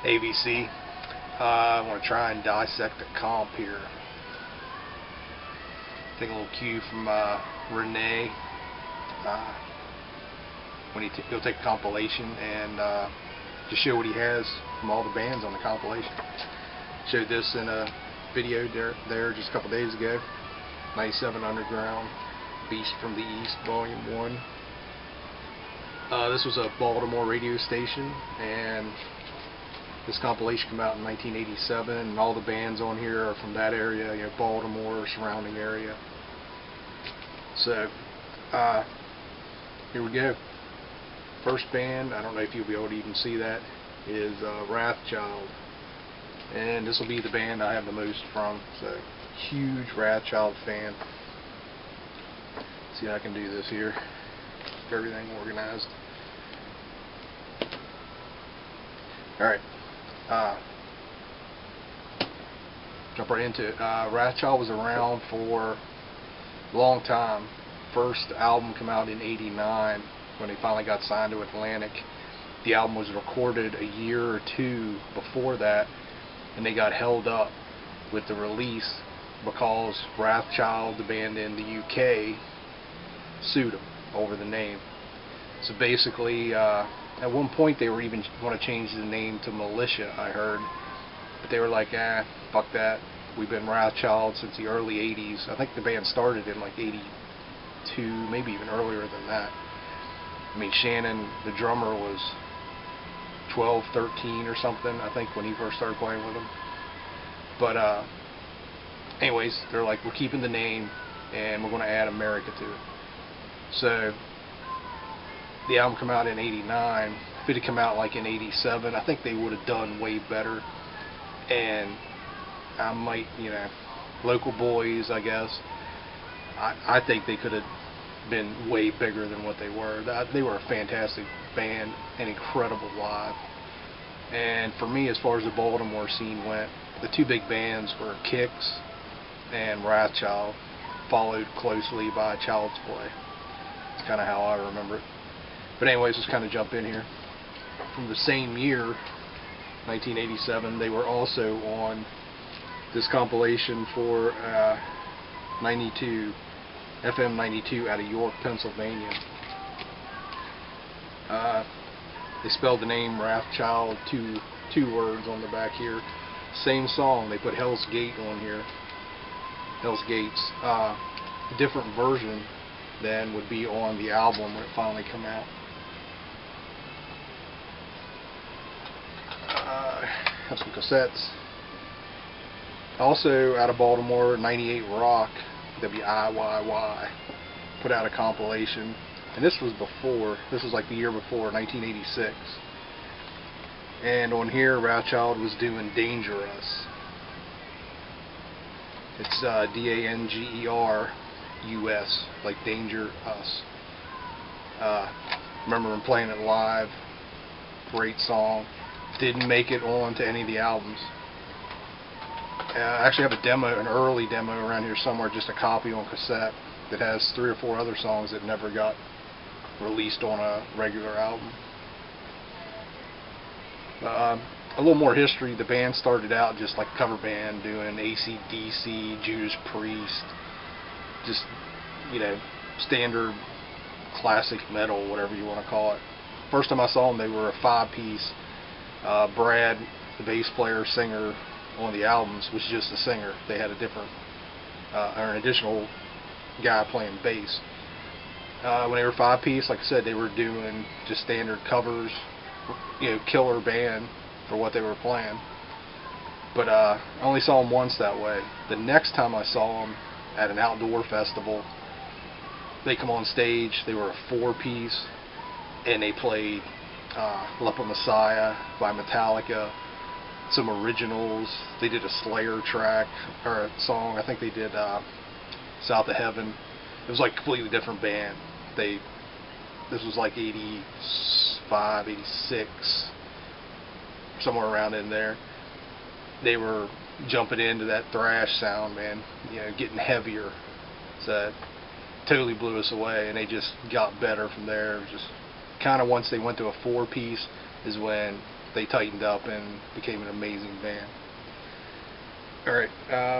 ABC. I want to try and dissect the comp here. Take a little cue from Renee. When he'll take a compilation and just show what he has from all the bands on the compilation. Showed this in a video there just a couple days ago. 97 Underground, Beast from the East, Volume 1. This was a Baltimore radio station, and this compilation came out in 1987, and all the bands on here are from that area, you know, Baltimore, surrounding area. So, here we go. First band, I don't know if you'll be able to even see that, is Wrathchild. And this will be the band I have the most from, so huge Wrathchild fan. See how I can do this here. Get everything organized. Alright. Jump right into it. Wrathchild was around for a long time. First album came out in '89 when they finally got signed to Atlantic. The album was recorded a year or two before that, and they got held up with the release because Wrathchild, the band in the UK, sued them over the name. So basically, at one point they were even want to change the name to Militia, I heard. But they were like, fuck that. We've been Wrathchild since the early 80s. I think the band started in like 82, maybe even earlier than that. I mean, Shannon, the drummer, was 12, 13 or something, I think, when he first started playing with them. But anyways, they're like, we're keeping the name and we're going to add America to it. So the album came out in '89. If it had come out like in '87, I think they would have done way better. And I might, you know, local boys, I guess, I think they could have been way bigger than what they were. They were a fantastic band and incredible live. And for me, as far as the Baltimore scene went, the two big bands were Kicks and Wrathchild, followed closely by Child's Play. It's kind of how I remember it. But anyways, let's kind of jump in here. From the same year, 1987, they were also on this compilation for 92, FM 92 out of York, Pennsylvania. They spelled the name Wrathchild, two words on the back here. Same song, they put Hell's Gate on here. Hell's Gates. A different version than would be on the album when it finally come out. Have some cassettes. Also out of Baltimore, 98 Rock, WIYY, put out a compilation. And this was like the year before, 1986. And on here, Wrathchild was doing Dangerous. It's DANGERUS, like Danger Us. Remember them playing it live. Great song. Didn't make it on to any of the albums. I actually have a demo, an early demo around here somewhere, just a copy on cassette that has 3 or 4 other songs that never got released on a regular album. A little more history. The band started out just like a cover band doing AC/DC, Judas Priest, just, you know, standard classic metal, whatever you want to call it. First time I saw them, they were a 5-piece. Brad, the bass player, singer on the albums, was just a singer. They had a different, or an additional guy playing bass. When they were 5-piece, like I said, they were doing just standard covers, you know, killer band for what they were playing. But I only saw them once that way. The next time I saw them at an outdoor festival, they come on stage, they were a 4-piece, and they played Leper Messiah by Metallica, some originals. They did a Slayer track, or a song. I think they did South of Heaven. It was like a completely different band. This was like 85, 86, somewhere around in there. They were jumping into that thrash sound, man, you know, getting heavier. So it totally blew us away, and they just got better from there. Just kind of once they went to a 4-piece, is when they tightened up and became an amazing band. Alright,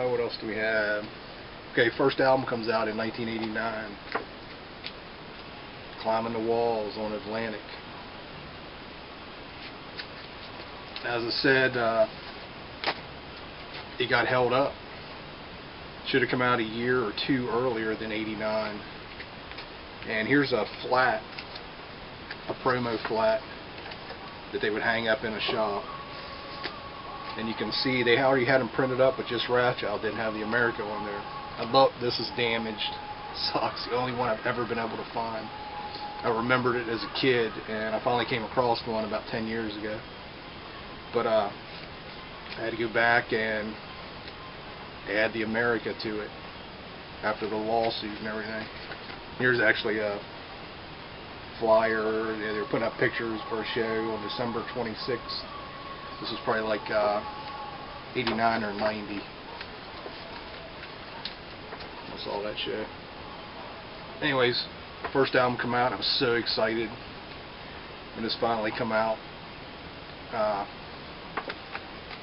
what else do we have? Okay, first album comes out in 1989. Climbing the Walls on Atlantic. As I said, it got held up. Should have come out a year or two earlier than 89. And here's a flat, a promo flat that they would hang up in a shop. And you can see they already had them printed up, but just Wrathchild didn't have the America on there. I love this. Is damaged. Sucks. The only one I've ever been able to find. I remembered it as a kid, and I finally came across one about 10 years ago. But I had to go back and add the America to it after the lawsuit and everything. Here's actually a flyer. They were putting up pictures for a show on December 26th. This was probably like 89 or 90. I saw that show. Anyways, first album come out. I was so excited when this finally come out. I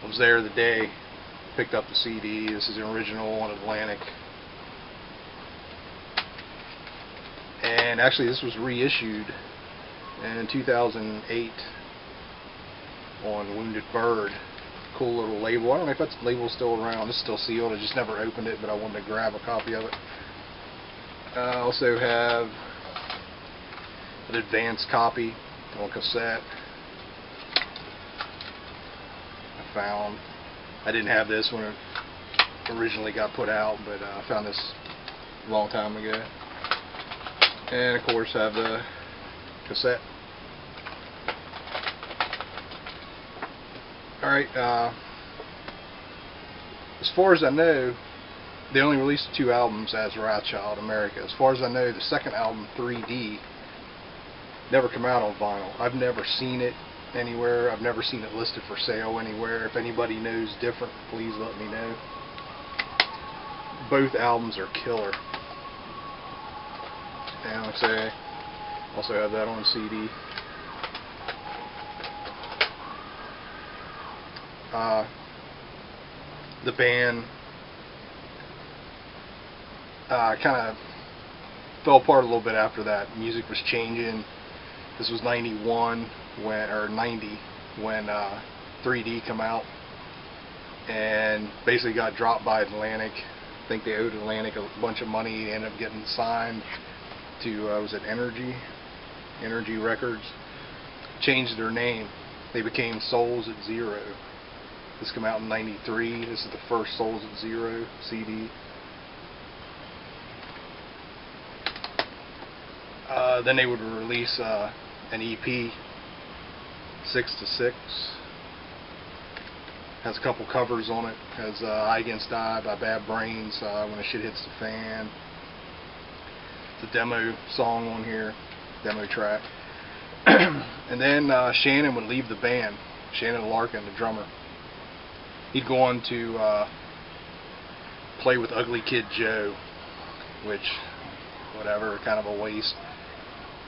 was there the day, picked up the CD. This is the original on Atlantic. And actually this was reissued in 2008 on Wounded Bird. Cool little label. I don't know if that label's still around. It's still sealed. I just never opened it, but I wanted to grab a copy of it. I also have an advanced copy on cassette. I didn't have this when it originally got put out, but I found this a long time ago. And of course I have the cassette. Alright, as far as I know, they only released 2 albums as Wrathchild America. As far as I know, the second album, 3D, never came out on vinyl. I've never seen it anywhere. I've never seen it listed for sale anywhere. If anybody knows different, please let me know. Both albums are killer. And like I say, also have that on CD. The band kind of fell apart a little bit after that. Music was changing. This was 91 when, or 90 when 3D came out, and basically got dropped by Atlantic. I think they owed Atlantic a bunch of money. They ended up getting signed to was it Energy Records. Changed their name. They became Souls at Zero. This came out in 93. This is the first Souls at Zero CD. Then they would release an EP, 6 to 6. Has a couple covers on it. Has Eye Against Eye by Bad Brains, When the Shit Hits the Fan. It's a demo song on here, demo track. And then Shannon would leave the band. Shannon Larkin, the drummer. He'd go on to play with Ugly Kid Joe, which, whatever, kind of a waste.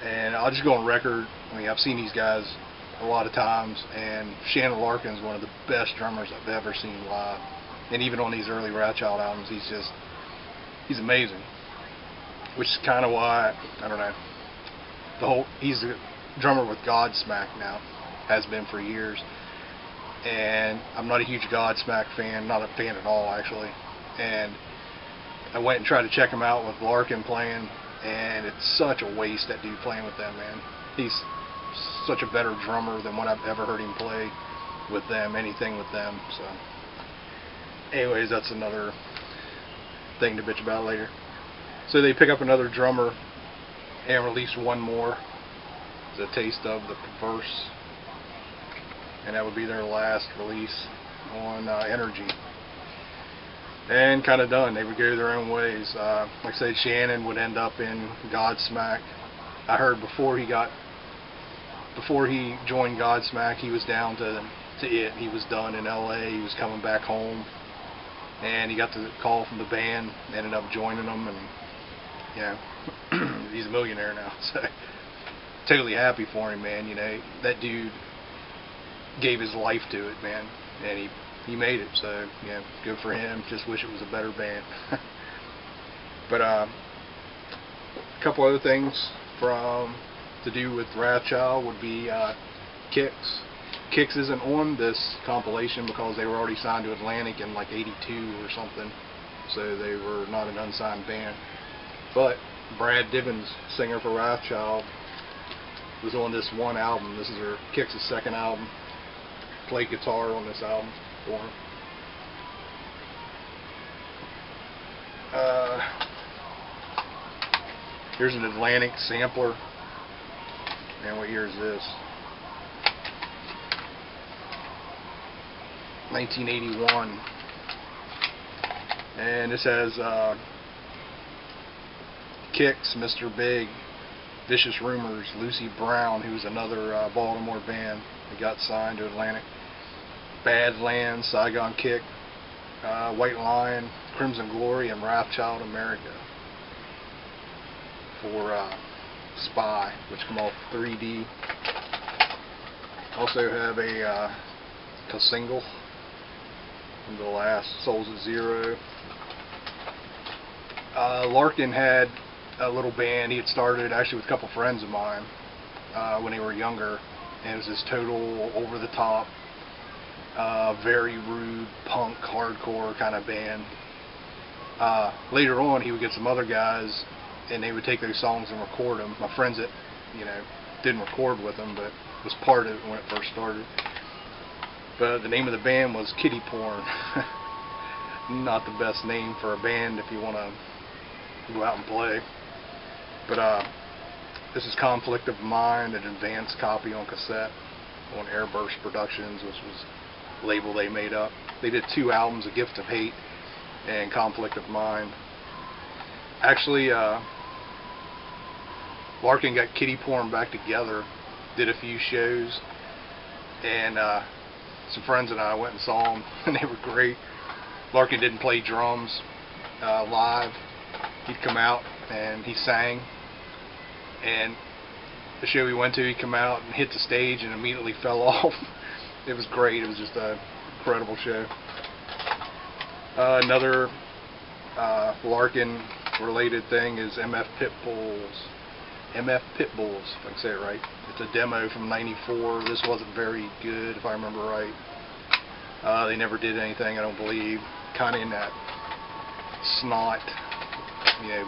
And I'll just go on record. I mean, I've seen these guys a lot of times, and Shannon Larkin is one of the best drummers I've ever seen live. And even on these early Wrathchild albums, he's amazing. Which is kind of why, I don't know, he's a drummer with Godsmack now, has been for years. And I'm not a huge Godsmack fan, not a fan at all actually. And I went and tried to check him out with Larkin playing, and it's such a waste, that dude playing with them, man. He's such a better drummer than what I've ever heard him play with them, anything with them. So anyways, that's another thing to bitch about later. So they pick up another drummer and release one more as a taste of the Perverse, and that would be their last release on Energy. And kind of done. They would go their own ways. Like I said, Shannon would end up in Godsmack. I heard before he joined Godsmack, he was down to it. He was done in LA. He was coming back home, and he got the call from the band. Ended up joining them, and you know, he's a millionaire now. So totally happy for him, man. You know, that dude gave his life to it, man, and he made it. So yeah, good for him. Just wish it was a better band. But a couple other things to do with Wrathchild would be Kix. Kix isn't on this compilation because they were already signed to Atlantic in like '82 or something, so they were not an unsigned band. But Brad Divins, singer for Wrathchild, was on this one album. This is Kix's second album. Played guitar on this album for him. Here's an Atlantic sampler. Man, what year is this? 1981. And this has Kix, Mr. Big, Vicious Rumors, Lucy Brown, who's another Baltimore band that got signed to Atlantic, Badlands, Saigon Kick, White Lion, Crimson Glory, and Wrathchild America for Spy, which come off 3D. Also have a single from the last Souls at Zero. Larkin had a little band he had started actually with a couple friends of mine when they were younger, and it was this total over the top, very rude punk hardcore kind of band. Later on he would get some other guys and they would take those songs and record them. My friends that didn't record with them but was part of it when it first started. But the name of the band was Kitty Porn. Not the best name for a band if you want to go out and play. But this is Conflict of Mind, an advanced copy on cassette on Airburst Productions, which was a label they made up. They did 2 albums, A Gift of Hate and Conflict of Mind. Actually, Larkin got Kitty Porn back together, did a few shows, and some friends and I went and saw them, and they were great. Larkin didn't play drums live. He'd come out and he sang, and the show we went to, he'd come out and hit the stage and immediately fell off. It was great. It was just an incredible show. Another Larkin related thing is MF Pitbulls, if I can say it right. It's a demo from '94. This wasn't very good, if I remember right. They never did anything, I don't believe. Kind of in that snot,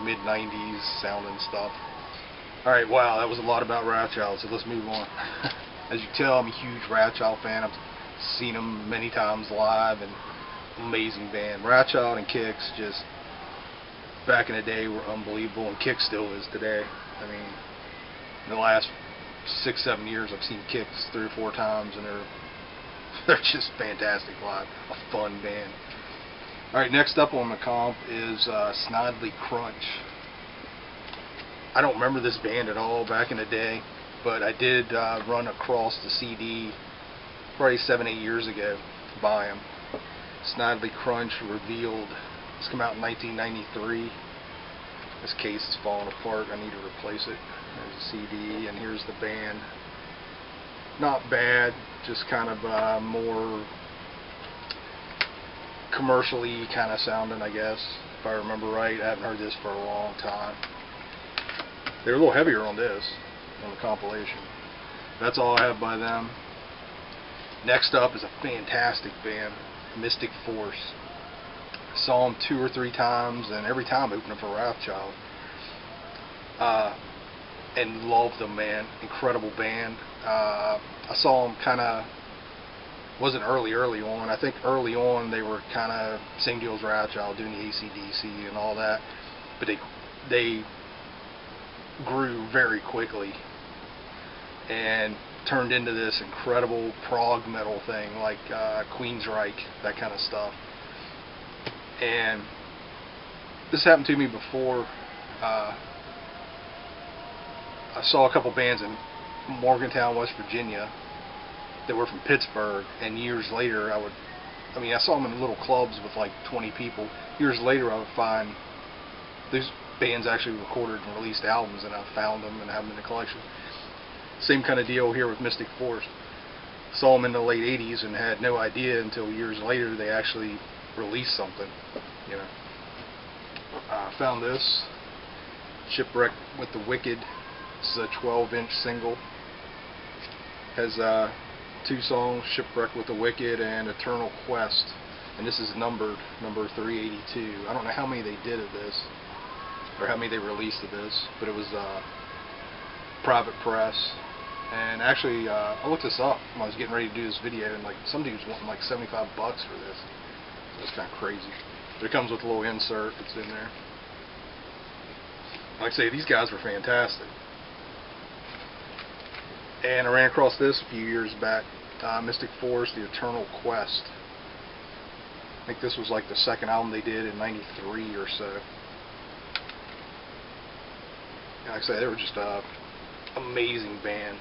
mid-90s sounding stuff. Alright, wow, that was a lot about Wrathchild, so let's move on. As you can tell, I'm a huge Wrathchild fan. I've seen them many times live, and amazing band. Wrathchild and Kix, just back in the day, were unbelievable, and Kix still is today. I mean, in the last 6-7 years, I've seen Kix 3 or 4 times, and they're just fantastic live. A fun band. Alright, next up on the comp is Snidely Crunch. I don't remember this band at all back in the day, but I did run across the CD probably 7-8 years ago to buy them. Snidely Crunch Revealed. This came out in 1993. This case is falling apart. I need to replace it. There's a CD, and here's the band. Not bad, just kind of more commercially kind of sounding, I guess, if I remember right. I haven't heard this for a long time. They were a little heavier on this, on the compilation. That's all I have by them. Next up is a fantastic band, Mystic Force. I saw them 2 or 3 times, and every time opening for Wrathchild. And loved them, man. Incredible band. I saw them kind of, wasn't early on. I think early on they were kind of same deal as Wrathchild, doing the AC/DC and all that. But they grew very quickly and turned into this incredible prog metal thing like Queensryche, that kind of stuff. And this happened to me before. I saw a couple bands in Morgantown, West Virginia that were from Pittsburgh, and years later I saw them in little clubs with like 20 people. Years later I would find these bands actually recorded and released albums, and I found them and have them in the collection. Same kind of deal here with Mystic Force. saw them in the late 80s and had no idea until years later they actually released something, you know. I found this, Shipwreck with the Wicked. This is a 12-inch single. Has 2 songs, Shipwreck with the Wicked and Eternal Quest. And this is numbered, number 382. I don't know how many they did of this, or how many they released of this, but it was private press. And actually, I looked this up when I was getting ready to do this video, and like some dude was wanting like $75 for this. So it's kind of crazy. But it comes with a little insert that's in there. Like I say, these guys were fantastic. And I ran across this a few years back, Mystic Force, The Eternal Quest. I think this was like the second album they did in '93 or so. Like I say, they were just an amazing band.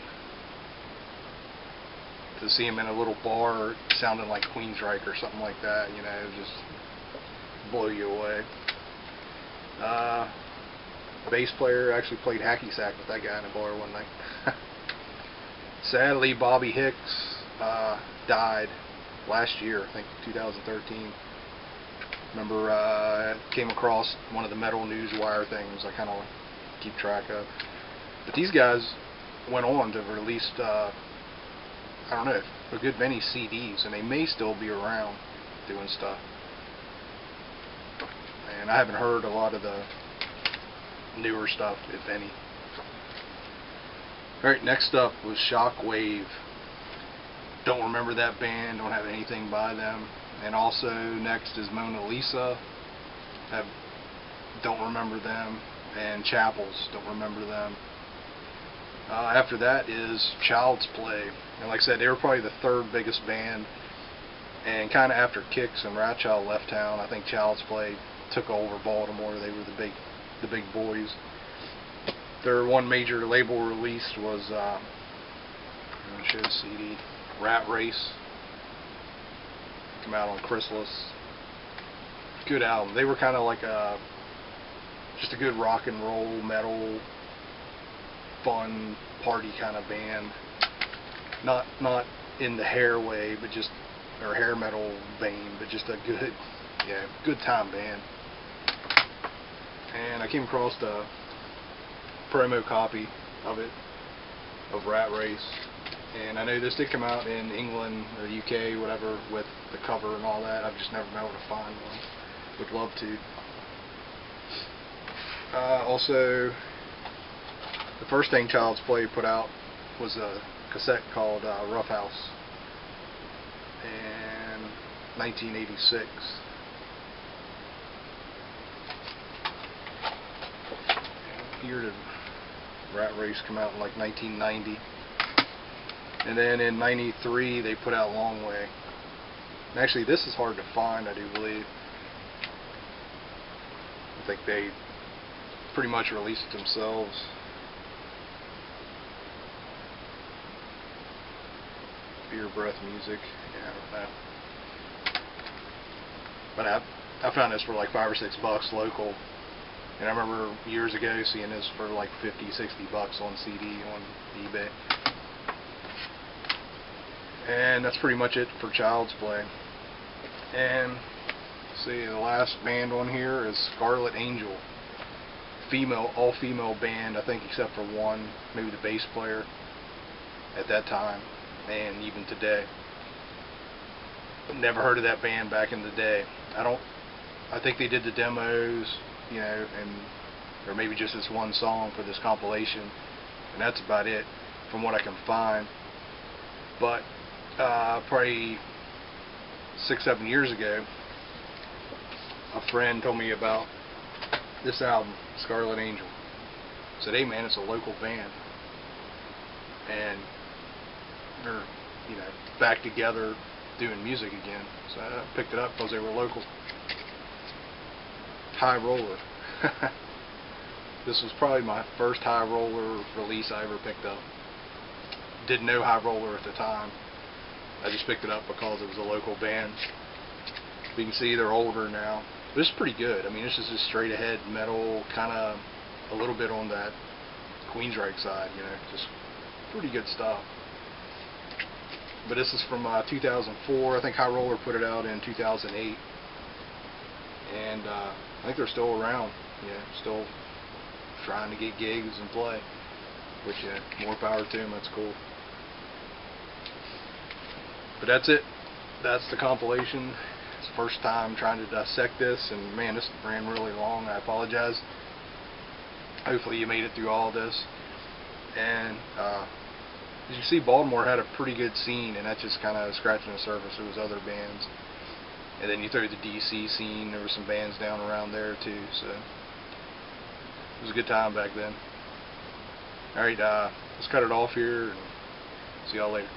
To see them in a little bar sounding like Queensryche or something like that, you know, just blow you away. Bass player actually played hacky sack with that guy in a bar one night. Sadly, Bobby Hicks died last year, I think 2013. Remember, came across one of the Metal Newswire things I kind of keep track of. But these guys went on to release, I don't know, a good many CDs, and they may still be around doing stuff. And I haven't heard a lot of the newer stuff, if any. Alright, next up was Shockwave. Don't remember that band, don't have anything by them. And also next is Mona Lisa. Don't remember them. And Chapels, don't remember them. After that is Child's Play. And like I said, they were probably the 3rd biggest band. And kind of after Kix and Ratchild left town, I think Child's Play took over Baltimore. They were the big boys. Their one major label release was, I'm going to show the CD, Rat Race. Come out on Chrysalis. Good album. They were kind of like just a good rock and roll, metal, fun, party kind of band. Not in the hair way, but just, or hair metal vein, but just a good, yeah, good time band. And I came across a promo copy of it, of Rat Race. And I know this did come out in England or UK, whatever, with the cover and all that. I've just never been able to find one. Would love to. Also, the first thing Child's Play put out was a cassette called Rough House in 1986. Here did Rat Race come out in like 1990. And then in '93 they put out Long Way. And actually this is hard to find, I do believe. I think they pretty much released it themselves. Beer Breath Music, yeah, I don't know. But I found this for like $5 or $6 local. And I remember years ago seeing this for like $50-$60 on CD on eBay. And that's pretty much it for Child's Play. And see, the last band on here is Scarlet Angel. All-female band, I think, except for one, maybe the bass player at that time, and even today. Never heard of that band back in the day. I think they did the demos, you know, or maybe just this one song for this compilation, and that's about it from what I can find. But probably 6-7 years ago, a friend told me about this album, Scarlet Angel. Said, hey man, it's a local band, and they're, you know, back together doing music again. So I picked it up because they were local. High Roller. This was probably my first High Roller release I ever picked up. Didn't know High Roller at the time. I just picked it up because it was a local band. You can see they're older now. But it's pretty good. I mean, this is just straight ahead metal, kind of a little bit on that Queensryche side, you know, just pretty good stuff. But this is from 2004. I think High Roller put it out in 2008. And I think they're still around. Yeah, still trying to get gigs and play. Which, more power to them. That's cool. But that's it. That's the compilation. It's the first time trying to dissect this, and man, this ran really long. I apologize. Hopefully you made it through all of this. And as you see, Baltimore had a pretty good scene, and that's just kind of scratching the surface. There was other bands, and then you throw the DC scene. There were some bands down around there too. So it was a good time back then. All right, let's cut it off here, and see y'all later.